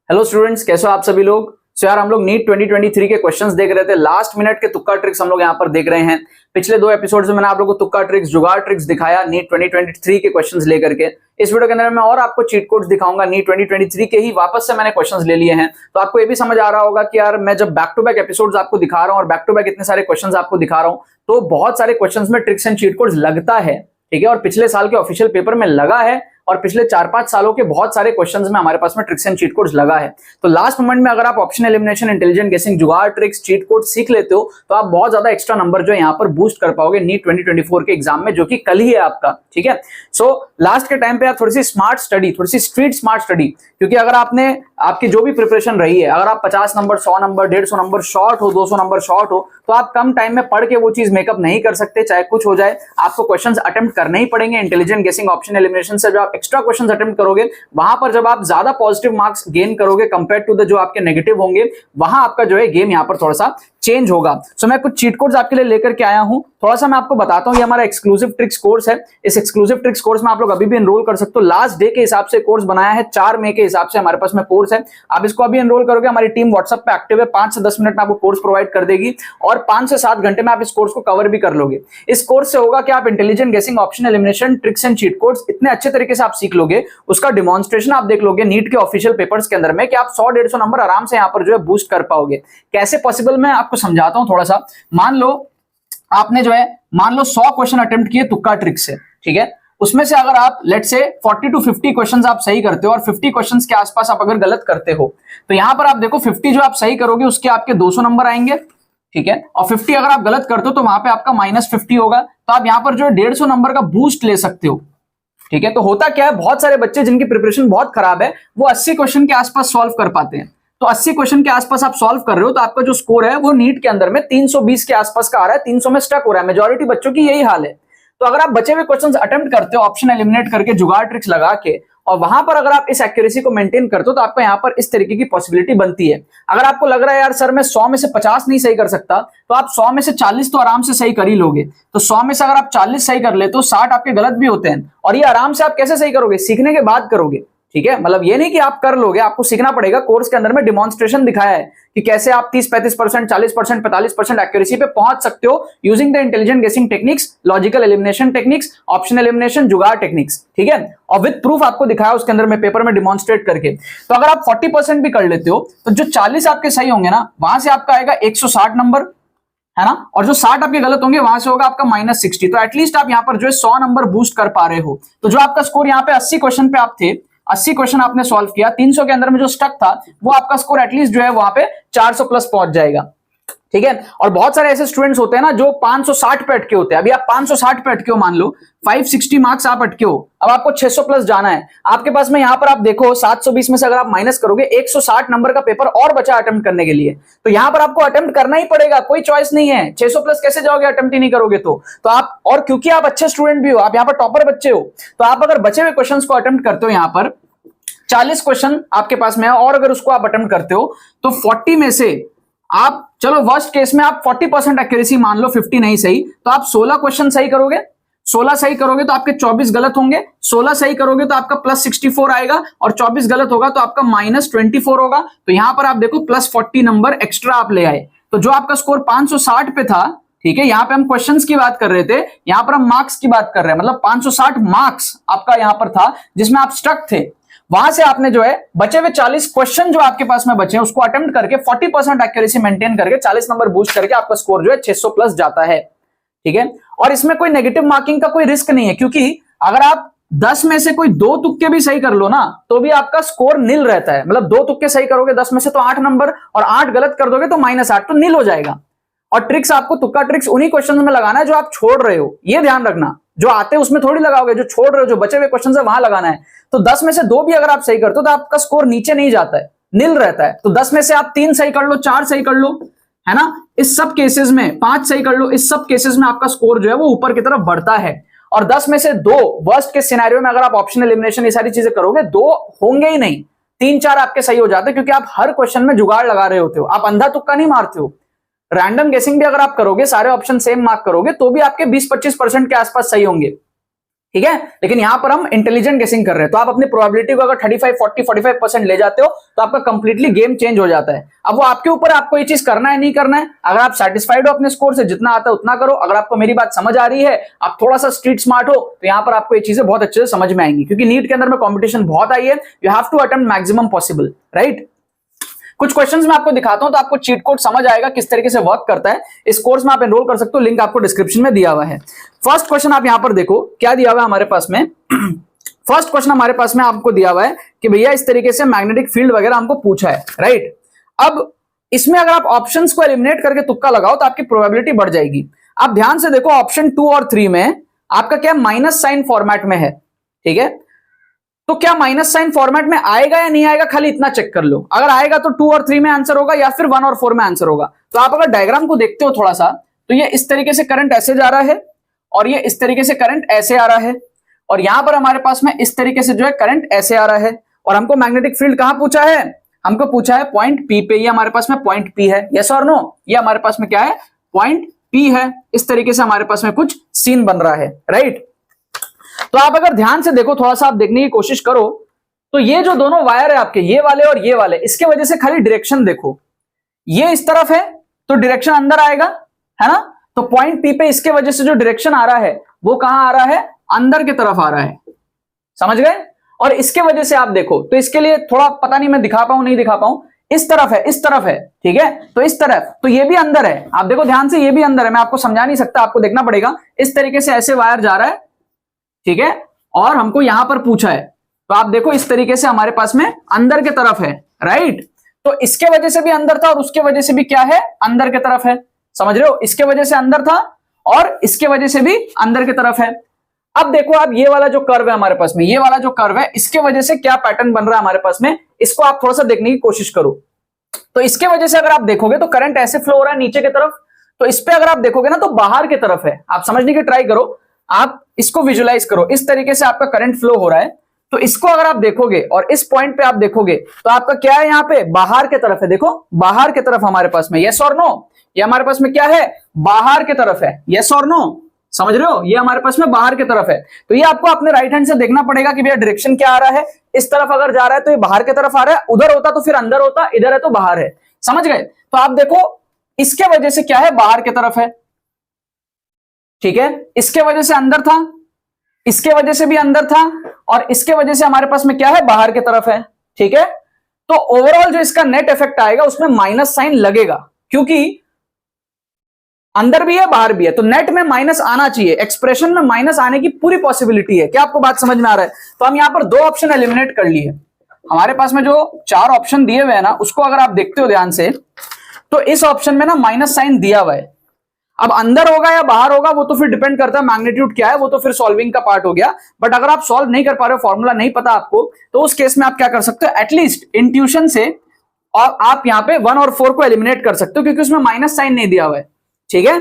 Hello students, कैसे हो आप सभी लोग। यार हम लोग नीट 2023 के क्वेश्चंस देख रहे थे। लास्ट मिनट के तुक्का ट्रिक्स हम लोग यहाँ पर देख रहे हैं। पिछले दो एपिसोड्स में मैंने आप लोगों को तुक्का ट्रिक्स, जुगाड़ ट्रिक्स दिखाया नीट 2023 के क्वेश्चंस लेकर के। इस वीडियो के अंदर मैं और आपको चीट कोड्स दिखाऊंगा नीट 2023 के ही, वापस से मैंने क्वेश्चंस ले लिए हैं। तो आपको ये भी समझ आ रहा होगा कि यार मैं जब बैक टू बैक एपिसोड्स आपको दिखा रहा हूँ और बैक टू बैक इतने सारे क्वेश्चंस आपको दिखा रहा हूँ, तो बहुत सारे क्वेश्चंस में ट्रिक्स एंड चीट कोड्स लगता है, ठीक है। और पिछले साल के ऑफिशियल पेपर में लगा है और पिछले 4-5 सालों के बहुत सारे क्वेश्चंस में हमारे पास में ट्रिक्स एंड चीट कोड्स लगा है। तो लास्ट मोमेंट में अगर आप ऑप्शन एलिमिनेशन, इंटेलिजेंट गेसिंग, जुगाड़ ट्रिक्स, चीट कोड सीख लेते हो तो आप बहुत ज्यादा एक्स्ट्रा नंबर जो है यहाँ पर बूस्ट कर पाओगे नीट 2024 के एग्जाम में, जो कि कल ही है आपका, ठीक है। सो लास्ट के टाइम पे आप थोड़ी सी स्मार्ट स्टडी, थोड़ी सी स्ट्रीट स्मार्ट स्टडी, क्योंकि अगर आपने आपकी जो भी प्रिपरेशन रही है, अगर आप 50 नंबर, 100 नंबर, 150 नंबर शॉर्ट हो, 200 नंबर शॉर्ट हो, तो आप कम टाइम में पढ़ के वो चीज मेकअप नहीं कर सकते। चाहे कुछ हो जाए, आपको क्वेश्चंस अटेम्प्ट करने ही पड़ेंगे। इंटेलिजेंट गेसिंग, ऑप्शन एलिमिनेशन से जो आप एक्स्ट्रा क्वेश्चंस अटेम्प्ट करोगे, वहां पर जब आप ज्यादा पॉजिटिव मार्क्स गेन करोगे कंपेयर टू द जो आपके नेगेटिव होंगे, वहां आपका जो है गेम यहां पर थोड़ा सा चेंज होगा। सो मैं कुछ चीट कोड्स आपके लिए लेकर के आया हूं। थोड़ा सा मैं आपको बताता हूं, ये हमारा एक्सक्लूसिव ट्रिक्स कोर्स है। इस एक्सक्लूसिव ट्रिक्स कोर्स में आप लोग अभी भी एनरोल कर सकते हो। लास्ट डे के हिसाब से कोर्स बनाया है, 4 मई के हिसाब से हमारे पास में कोर्स है। आप इसको अभी एनरोल करोगे, हमारी टीम व्हाट्सएप पे एक्टिव है, 5 से 10 मिनट में आपको कोर्स प्रोवाइड कर देगी और 5 से 7 घंटे में आप इस कोर्स को कवर भी कर लोगे। इस कोर्स से होगा कि आप इंटेलिजेंट गेसिंग, option elimination, tricks and cheat codes इतने अच्छे तरीके से आप सीख लोगे, उसका डिमॉन्स्ट्रेशन आप देख लोगे नीट के ऑफिशियल पेपर्स के अंदर में, कि आप 100-150 नंबर आराम से यहाँ पर जो है बूस्ट कर पाओगे। कैसे पॉसिबल, मैं आपको समझाता हूं थोड़ा सा। मान लो आपने जो है 100 क्वेश्चन अटेम्प्ट किए तुक्का ट्रिक से, ठीक है। उसमें से अगर आप लेट्स से 40 to 50 क्वेश्चंस आप सही करते हो और 50 क्वेश्चंस के आसपास आप अगर गलत करते हो, तो यहां पर आप देखो 50 जो आप सही करोगे उसके आपके 200 नंबर आएंगे, ठीक है। और 50 अगर आप गलत करते हो तो वहां पे आपका -50 होगा। तो आप यहां पर जो 150 नंबर का बूस्ट ले सकते हो, ठीक है। तो होता क्या है, बहुत सारे बच्चे जिनकी प्रिपरेशन बहुत खराब है, वो 80 क्वेश्चन के आसपास सॉल्व कर पाते हैं। तो 80 क्वेश्चन के आसपास आप सॉल्व कर रहे हो तो आपका जो स्कोर है वो नीट के अंदर में 320 के आसपास का आ रहा है, 300 में स्टक हो रहा है। मेजॉरिटी बच्चों की यही हाल है। तो अगर आप बचे हुए क्वेश्चंस अटेम्प्ट करते हो ऑप्शन एलिमिनेट करके, जुगाड़ ट्रिक्स लगा के, और वहां पर अगर आप इस एक्यूरेसी को मेंटेन करते हो, तो आपको यहां पर इस तरीके की पॉसिबिलिटी बनती है। अगर आपको लग रहा है यार सर मैं 100 में से 50 नहीं सही कर सकता, तो आप 100 में से 40 तो आराम से सही कर ही लोगे। तो 100 में से अगर आप 40 सही कर ले तो 60 आपके गलत भी होते हैं, और ये आराम से आप कैसे सही करोगे, सीखने के बाद करोगे, ठीक है। मतलब ये नहीं कि आप कर लोगे, आपको सीखना पड़ेगा। कोर्स के अंदर में डिमॉन्स्ट्रेशन दिखाया है कि कैसे आप 30-35%, 40%, 45% एक्यूरेसी पे पहुंच सकते हो यूजिंग द इंटेलिजेंट गेसिंग techniques, logical elimination techniques, option elimination, जुगाड़ टेक्निक्स, ठीक है। और विद प्रूफ आपको दिखाया उसके अंदर में पेपर में डिमॉन्स्ट्रेट करके। तो अगर आप 40% भी कर लेते हो तो जो 40 आपके सही होंगे ना, वहां से आपका आएगा 160 नंबर, है ना। और जो 60 आपके गलत होंगे वहां से होगा आपका -60। तो एटलीस्ट आप यहां पर जो है 100 नंबर बूस्ट कर पा रहे हो। तो जो आपका स्कोर यहाँ पे 80 क्वेश्चन पे आप थे, 80 क्वेश्चन आपने सॉल्व किया, 300 के अंदर में जो स्टक था, वो आपका स्कोर एटलीस्ट जो है वहां पे 400 प्लस पहुंच जाएगा, ठीक है। और बहुत सारे ऐसे स्टूडेंट्स होते हैं ना जो 560 पे अटके होते हैं। अभी आप 560 पे अटके हो, मान लो 560 मार्क्स आप अटके हो, अब आपको 600 प्लस जाना है। आपके पास में यहां पर आप देखो 720 में से अगर आप माइनस करोगे, 160 नंबर का पेपर और बचा अटेम्प्ट करने के लिए। तो यहां पर आपको अटेम्प्ट करना ही पड़ेगा, कोई चॉइस नहीं है। 600 प्लस कैसे जाओगे अटेम्प्ट ही नहीं करोगे तो आप, और क्योंकि आप अच्छे स्टूडेंट भी हो, आप यहां पर टॉपर बच्चे हो, तो आप अगर बचे हुए क्वेश्चंस को अटेम्प्ट करते हो, यहां पर 40 क्वेश्चन आपके पास में है, और अगर उसको आप अटेम्प्ट करते हो तो 40 में से आप, चलो वर्स्ट केस में आप 40% एक्यूरेसी मान लो, 50 नहीं सही, तो आप 16 क्वेश्चन सही करोगे। 16 सही करोगे तो आपके 24 गलत होंगे। 16 सही करोगे तो आपका +64 आएगा, और 24 गलत होगा तो आपका -24 होगा। तो यहां पर आप देखो +40 नंबर एक्स्ट्रा आप ले आए। तो जो आपका स्कोर 560 पे था, ठीक है, यहां पे हम क्वेश्चंस की बात कर रहे थे, यहां पर हम मार्क्स की बात कर रहे हैं। मतलब 560 मार्क्स आपका यहां पर था जिसमें आप स्टक थे। वहां से आपने जो है बचे हुए 40 क्वेश्चन जो आपके पास में बचे हैं उसको अटेम्प्ट करके 40% एक्यूरेसी मेंटेन करके 40 नंबर बूस्ट करके आपका स्कोर जो है 600 प्लस जाता है, ठीक है। और इसमें कोई नेगेटिव मार्किंग का कोई रिस्क नहीं है, क्योंकि अगर आप 10 में से कोई 2 तुक्के भी सही कर लो ना, तो भी आपका स्कोर नील रहता है। मतलब 2 तुक्के सही करोगे 10 में से तो 8 नंबर, और 8 गलत कर दोगे तो -8, तो नील हो जाएगा। और ट्रिक्स आपको, तुक्का ट्रिक्स उन्हीं क्वेश्चन में लगाना है जो आप छोड़ रहे हो, ये ध्यान रखना। जो आते हैं उसमें थोड़ी लगाओगे, जो छोड़ रहे हो, जो बचे हुए क्वेश्चन है वहां लगाना है। तो 10 में से 2 भी अगर आप सही करते हो तो आपका स्कोर नीचे नहीं जाता है, नील रहता है। तो 10 में से आप 3 सही कर लो, 4 सही कर लो, है ना, इस सब केसेस में 5 सही कर लो, इस सब केसेस में आपका स्कोर जो है वो ऊपर की तरफ बढ़ता है। और 10 में से 2 वर्स्ट के सिनेरियो में अगर आप ऑप्शन एलिमिनेशन ये सारी चीजें करोगे, 2 होंगे ही नहीं, 3-4 आपके सही हो जाते हैं, क्योंकि आप हर क्वेश्चन में जुगाड़ लगा रहे होते हो, आप अंधा तुक्का नहीं मारते हो। रैंडम गेसिंग भी अगर आप करोगे, सारे ऑप्शन सेम मार्क करोगे, तो भी आपके 20-25% के आसपास सही होंगे, ठीक है, लेकिन यहां पर हम इंटेलिजेंट गेसिंग कर रहे हैं, तो आप अपनी प्रोबेबिलिटी को अगर 35, 40, 45% ले जाते हो तो आपका कंप्लीटली गेम चेंज हो जाता है। अब वो आपके ऊपर, आपको ये चीज करना है नहीं करना है। अगर आप सेटिस्फाइड हो अपने स्कोर से, जितना आता है उतना करो। अगर आपको मेरी बात समझ आ रही है, आप थोड़ा सा स्ट्रीट स्मार्ट हो, तो यहां पर आपको ये चीजें बहुत अच्छे से समझ में आएंगी, क्योंकि नीट के अंदर में कॉम्पिटिशन बहुत आई है। You have to attempt maximum possible, right. कुछ क्वेश्चंस मैं आपको दिखाता हूं तो आपको चीट कोड समझ आएगा किस तरीके से वर्क करता है। इस कोर्स में आप एनरोल कर सकते हो, लिंक आपको डिस्क्रिप्शन में दिया हुआ है। फर्स्ट क्वेश्चन आप यहां पर देखो क्या दिया हुआ है हमारे पास में। फर्स्ट क्वेश्चन हमारे पास में आपको दिया हुआ है कि भैया इस तरीके से मैग्नेटिक फील्ड वगैरह हमको पूछा है, राइट। अब इसमें अगर आप ऑप्शंस को एलिमिनेट करके तुक्का लगाओ तो आपकी प्रोबेबिलिटी बढ़ जाएगी। आप ध्यान से देखो, ऑप्शन 2 और 3 में आपका क्या माइनस साइन फॉर्मेट में है, ठीक है। तो क्या माइनस साइन फॉर्मेट में आएगा या नहीं आएगा, खाली इतना चेक कर लो। अगर आएगा तो 2 और 3 में आंसर होगा, या फिर 1 और 4 में आंसर होगा। तो आप अगर डायग्राम को देखते हो थोड़ा सा, तो ये इस तरीके से करंट ऐसे जा रहा है, और ये इस तरीके से करंट ऐसे आ रहा है, और यहां पर हमारे पास में इस तरीके से जो है करंट ऐसे आ रहा है। और हमको मैग्नेटिक फील्ड कहां पूछा है, हमको पूछा है पॉइंट पी पे। ये हमारे पास में पॉइंट पी है, यस और नो। ये हमारे पास में क्या है, पॉइंट पी है। इस तरीके से हमारे पास में कुछ सीन बन रहा है, राइट। तो आप अगर ध्यान से देखो, थोड़ा सा आप देखने की कोशिश करो, तो ये जो दोनों वायर है आपके, ये वाले और ये वाले, इसके वजह से खाली डायरेक्शन देखो, ये इस तरफ है तो डायरेक्शन अंदर आएगा, है ना। तो पॉइंट पी पे इसके वजह से जो डायरेक्शन आ रहा है वो कहां आ रहा है, अंदर की तरफ आ रहा है, समझ गए। और इसके वजह से आप देखो, तो इसके लिए थोड़ा पता नहीं मैं दिखा पाऊं नहीं दिखा पाऊं, इस तरफ है, इस तरफ है, ठीक है। तो इस तरफ, तो ये भी अंदर है, आप देखो ध्यान से, ये भी अंदर है। मैं आपको समझा नहीं सकता, आपको देखना पड़ेगा। इस तरीके से ऐसे वायर जा रहा है, ठीक है, और हमको यहां पर पूछा है, तो आप देखो इस तरीके से हमारे पास में अंदर के तरफ है, राइट। तो इसके वजह से भी अंदर था और उसके वजह से भी क्या है, अंदर के तरफ है, समझ रहे हो। इसके वजह से अंदर था और इसके वजह से भी अंदर की तरफ है। अब देखो आप, ये वाला जो कर्व है हमारे पास में, ये वाला जो कर्व है, इसके वजह से क्या पैटर्न बन रहा है हमारे पास में, इसको आप थोड़ा सा देखने की कोशिश करो। तो इसके वजह से अगर आप देखोगे तो करंट ऐसे फ्लो हो रहा है नीचे की तरफ, तो इस पे अगर आप देखोगे ना तो बाहर की तरफ है। आप समझने की ट्राई करो, आप इसको विजुलाइज करो, इस तरीके से आपका करंट फ्लो हो रहा है। तो इसको अगर आप देखोगे और इस पॉइंट पे आप देखोगे तो आपका क्या है, यहाँ पे बाहर की तरफ है। देखो बाहर की तरफ हमारे पास में, यस और नो, ये हमारे पास में क्या है, बाहर की तरफ है, यस और नो, समझ रहे हो। ये हमारे पास में बाहर की तरफ है। तो ये आपको अपने राइट हैंड से देखना पड़ेगा कि भैया डायरेक्शन क्या आ रहा है। इस तरफ अगर जा रहा है तो ये बाहर की तरफ आ रहा है, उधर होता तो फिर अंदर होता, इधर है तो बाहर है, समझ गए। तो आप देखो इसके वजह से क्या है, बाहर की तरफ है, ठीक है। इसके वजह से अंदर था, इसके वजह से भी अंदर था, और इसके वजह से हमारे पास में क्या है, बाहर की तरफ है, ठीक है। तो ओवरऑल जो इसका नेट इफेक्ट आएगा उसमें माइनस साइन लगेगा, क्योंकि अंदर भी है बाहर भी है, तो नेट में माइनस आना चाहिए। एक्सप्रेशन में माइनस आने की पूरी पॉसिबिलिटी है। क्या आपको बात समझ में आ रहा है। तो हम यहां पर 2 ऑप्शन एलिमिनेट कर लिए। हमारे पास में जो 4 ऑप्शन दिए हुए हैं ना, उसको अगर आप देखते हो ध्यान से, तो इस ऑप्शन में ना माइनस साइन दिया हुआ है। अब अंदर होगा या बाहर होगा वो तो फिर डिपेंड करता है मैग्नीट्यूड क्या है, वो तो फिर सॉल्विंग का पार्ट हो गया। बट अगर आप सॉल्व नहीं कर पा रहे हो, फॉर्मूला नहीं पता आपको, तो उस केस में आप क्या कर सकते हो, एटलीस्ट इंट्यूशन से, और आप यहां पे 1 और 4 को एलिमिनेट कर सकते हो, क्योंकि उसमें माइनस साइन नहीं दिया हुआ है, ठीक है।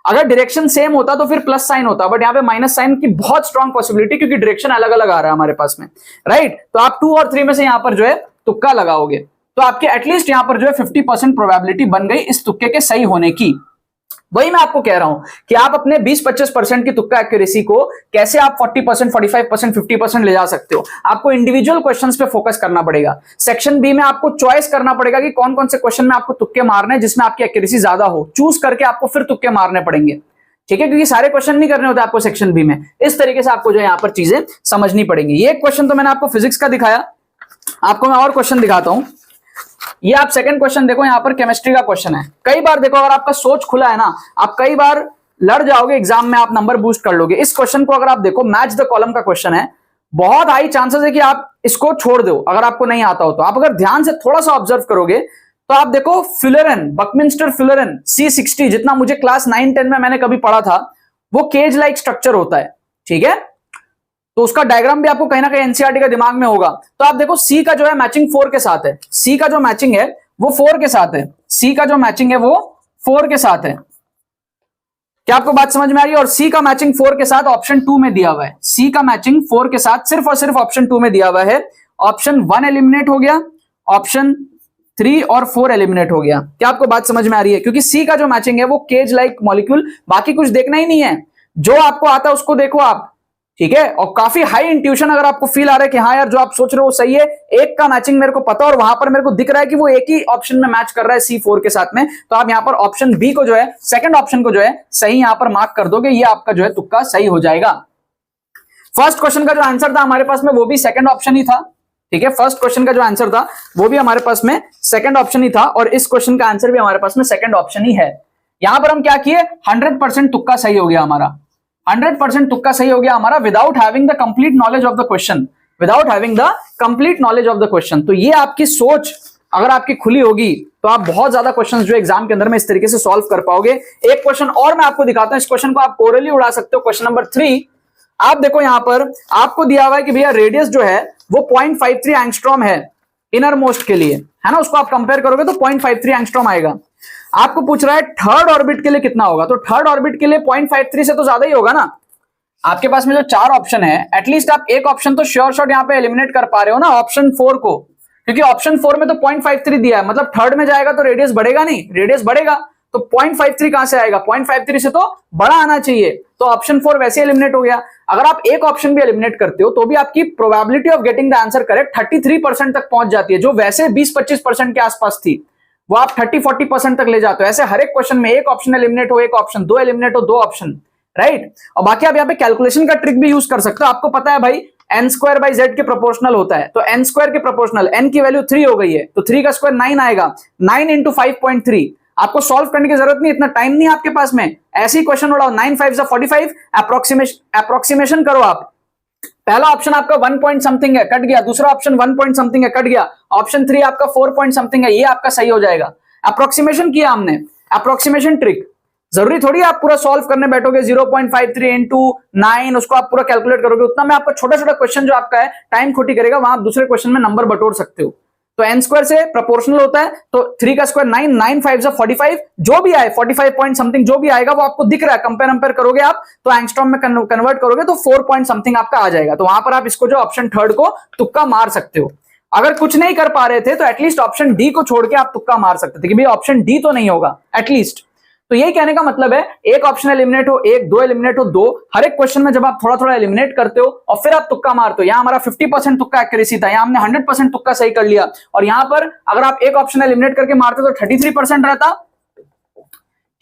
अगर डायरेक्शन सेम होता तो फिर प्लस साइन होता, बट यहाँ पे माइनस साइन की बहुत स्ट्रॉन्ग पॉसिबिलिटी, क्योंकि डायरेक्शन अलग अलग आ रहा है हमारे पास में, राइट। तो आप 2 और 3 में से यहां पर जो है तुक्का लगाओगे, तो आपके एटलीस्ट यहां पर जो है 50% प्रोबेबिलिटी बन गई इस तुक्के के सही होने की। वही मैं आपको कह रहा हूं कि आप अपने 20-25% की तुक्का एक्यूरेसी को कैसे आप 40%, 45%, 50% ले जा सकते हो। आपको इंडिविजुअल क्वेश्चंस पे फोकस करना पड़ेगा। सेक्शन बी में आपको चॉइस करना पड़ेगा कि कौन कौन से क्वेश्चन में आपको तुक्के मारने हैं जिसमें आपकी एक्यूरेसी ज्यादा हो। चूज करके आपको फिर तुक्के मारने पड़ेंगे, ठीक है, क्योंकि सारे क्वेश्चन नहीं करने होते आपको सेक्शन बी में। इस तरीके से आपको जो यहाँ पर चीजें समझनी पड़ेंगी। ये क्वेश्चन तो मैंने आपको फिजिक्स का दिखाया, आपको मैं और क्वेश्चन दिखाता हूं। ये आप सेकंड क्वेश्चन देखो, यहां पर केमिस्ट्री का क्वेश्चन है। कई बार देखो, अगर आपका सोच खुला है ना, आप कई बार लड़ जाओगे एग्जाम में, आप नंबर बूस्ट कर लोगे। इस क्वेश्चन को अगर आप देखो, मैच द कॉलम का क्वेश्चन है, बहुत हाई चांसेस है कि आप इसको छोड़ दो अगर आपको नहीं आता हो तो। आप अगर ध्यान से थोड़ा सा ऑब्जर्व करोगे तो आप देखो फ्यूलरन, बकमिंस्टर फ्यूलरन C60, जितना मुझे क्लास 9-10 में मैंने कभी पढ़ा था, वो केज लाइक स्ट्रक्चर होता है, ठीक है। तो उसका डायग्राम भी आपको कहीं ना कहीं एनसीईआरटी का दिमाग में होगा। तो आप देखो सी का जो है मैचिंग 4 के साथ है, सी का जो मैचिंग है वो 4 के साथ है, सी का जो मैचिंग है वो 4 के साथ है। क्या आपको बात समझ में आ रही है। और सी का मैचिंग 4 के साथ ऑप्शन 2 में दिया हुआ है, सी का मैचिंग 4 के साथ सिर्फ और सिर्फ ऑप्शन 2 में दिया हुआ है। ऑप्शन 1 एलिमिनेट हो गया, ऑप्शन 3 और 4 एलिमिनेट हो गया। क्या आपको बात समझ में आ रही है, क्योंकि सी का जो मैचिंग है वो केज लाइक मॉलिक्यूल, बाकी कुछ देखना ही नहीं है, जो आपको आता है उसको देखो आप, ठीक है, और काफी हाई इंट्यूशन अगर आपको फील आ रहा है कि हाँ यार जो आप सोच रहे हो वो सही है, एक का मैचिंग मेरे को पता और वहां पर मेरे को दिख रहा है कि वो एक ही ऑप्शन में मैच कर रहा है C4 के साथ में, तो आप यहां पर ऑप्शन बी को जो है, सेकंड ऑप्शन को जो है सही यहां पर मार्क कर दोगे, ये आपका जो है तुक्का सही हो जाएगा। फर्स्ट क्वेश्चन का जो आंसर था हमारे पास में वो भी सेकंड ऑप्शन ही था। ठीक है, फर्स्ट क्वेश्चन का जो आंसर था वो भी हमारे पास में सेकंड ऑप्शन ही था, और इस क्वेश्चन का आंसर भी हमारे पास में सेकंड ऑप्शन ही है। यहां पर हम क्या किए, 100% तुक्का सही हो गया हमारा, 100% तुक्का सही हो गया हमारा, without having the complete knowledge of the question, without having the complete knowledge of the question. तो ये आपकी सोच अगर आपकी खुली होगी तो आप बहुत ज्यादा क्वेश्चंस जो एग्जाम के अंदर में इस तरीके से सॉल्व कर पाओगे। एक क्वेश्चन और मैं आपको दिखाता हूं, इस क्वेश्चन को आप ओरली उड़ा सकते हो। क्वेश्चन नंबर 3 आप देखो, यहां पर आपको दिया हुआ है कि भैया रेडियस जो है वो 0.53 एंगस्ट्रॉम है इनर मोस्ट के लिए, है ना, उसको आप कंपेयर करोगे तो 0.53 एंगस्ट्रॉम आएगा। आपको पूछ रहा है थर्ड ऑर्बिट के लिए कितना होगा, तो थर्ड ऑर्बिट के लिए 0.53 से तो ज्यादा ही होगा ना। आपके पास में जो 4 ऑप्शन है, एटलीस्ट आप एक ऑप्शन तो श्योर शॉट यहां पे एलिमिनेट कर पा रहे हो ना, ऑप्शन 4 को, क्योंकि ऑप्शन 4 में तो 0.53 दिया है, मतलब थर्ड में जाएगा तो रेडियस बढ़ेगा नहीं, रेडियस बढ़ेगा तो 0.53 कहां से आएगा, 0.53 से तो बड़ा आना चाहिए, तो ऑप्शन 4 वैसे एलिमिनेट हो गया। अगर आप एक ऑप्शन भी एलिमिनेट करते हो तो भी आपकी probability of getting the answer correct 33% तक पहुंच जाती है, जो वैसे 20-25% के आसपास थी वो आप 30-40% तक ले जाते हो। ऐसे हर एक क्वेश्चन में एक ऑप्शन एलिमिनेट हो, एक ऑप्शन, 2 एलिमिनेट हो, 2 ऑप्शन, राइट। और बाकी आप यहाँ पे कैलकुलेशन का ट्रिक भी यूज कर सकते हो। आपको पता है भाई n²/z के प्रोपोर्शनल होता है, तो n² के प्रोपोर्शनल, n की वैल्यू 3 हो गई है तो 3 का स्क्वायर 9 आएगा, 9 × 5.3। आपको सॉल्व करने की जरूरत नहीं, इतना टाइम नहीं आपके पास में, ऐसे ही क्वेश्चन उड़ाओ, 9 × 5 = 45, अप्रोक्सीमेशन करो आप। पहला ऑप्शन आपका 1 पॉइंट समथिंग है, कट गया, दूसरा ऑप्शन 1 पॉइंट समथिंग है, कट गया, ऑप्शन 3 आपका 4 पॉइंट समथिंग है, ये आपका सही हो जाएगा। अप्रोक्सीमेशन किया हमने, अप्रोक्सीमेशन ट्रिक, जरूरी थोड़ी आप पूरा सॉल्व करने बैठोगे 0.53 × 9 उसको आप पूरा कैलकुलेट करोगे, उतना में आपका छोटा छोटा क्वेश्चन जो आपका है टाइम खोटी करेगा, वहां आप दूसरे क्वेश्चन में नंबर बटोर सकते हो। तो n² से प्रोपोर्शनल होता है, तो 3 का स्क्वायर 9, 9 × 5 = 45, जो भी आए 45 पॉइंट समथिंग जो भी आएगा वो आपको दिख रहा है, कंपेयर करोगे आप तो एंगस्ट्रॉम में कन्वर्ट करोगे तो 4 पॉइंट समथिंग आपका आ जाएगा। तो वहां पर आप इसको जो ऑप्शन थर्ड को तुक्का मार सकते हो। अगर कुछ नहीं कर पा रहे थे तो एटलीस्ट ऑप्शन डी को छोड़ के आप तुक्का मार सकते थे कि भाई ऑप्शन डी तो नहीं होगा एटलीस्ट। तो यही कहने का मतलब है, एक ऑप्शन एलिमिनेट हो, 1, 2 एलिमिनेट हो, 2, हर एक क्वेश्चन में जब आप थोड़ा थोड़ा एलिमिनेट करते हो और फिर आप तुक्का मारते हो। यहां हमारा 50% तुक्का एक्यूरेसी था, यहां हमने 100% तुक्का सही कर लिया, और यहां पर अगर आप एक ऑप्शन एलिमिनेट करके मारते तो 33% रहता,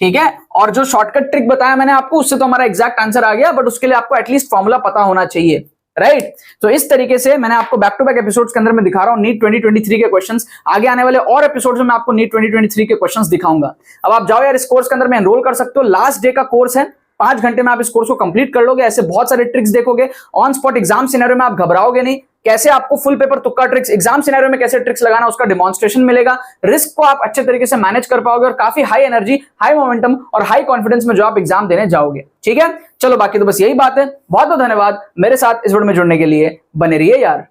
ठीक है। और जो शॉर्टकट ट्रिक बताया मैंने आपको, उससे तो हमारा एग्जैक्ट आंसर आ गया, बट उसके लिए आपको एटलीस्ट फॉर्मूला पता होना चाहिए, राइट। तो इस तरीके से मैंने आपको बैक टू बैक एपिसोड्स के अंदर मैं दिखा रहा हूं नीट 2023 के क्वेश्चंस। आगे आने वाले और एपिसोड्स में मैं आपको नीट 2023 के क्वेश्चंस दिखाऊंगा। अब आप जाओ यार, इस कोर्स के अंदर में एनरोल कर सकते हो, लास्ट डे का कोर्स है, 5 घंटे में आप इस कोर्स को कंप्लीट कर लोगे। ऐसे बहुत सारे ट्रिक्स देखोगे, ऑन स्पॉट एग्जाम सिनेरियो में आप घबराओगे नहीं, कैसे आपको फुल पेपर तुक्का ट्रिक्स, एग्जाम सिनेरियो में कैसे ट्रिक्स लगाना उसका डिमॉन्स्ट्रेशन मिलेगा, रिस्क को आप अच्छे तरीके से मैनेज कर पाओगे, और काफी हाई एनर्जी, हाई मोमेंटम और हाई कॉन्फिडेंस में जो आप एग्जाम देने जाओगे, ठीक है। चलो बाकी तो बस यही बात है। बहुत बहुत धन्यवाद मेरे साथ इस वीडियो में जुड़ने के लिए, बने रहिए यार।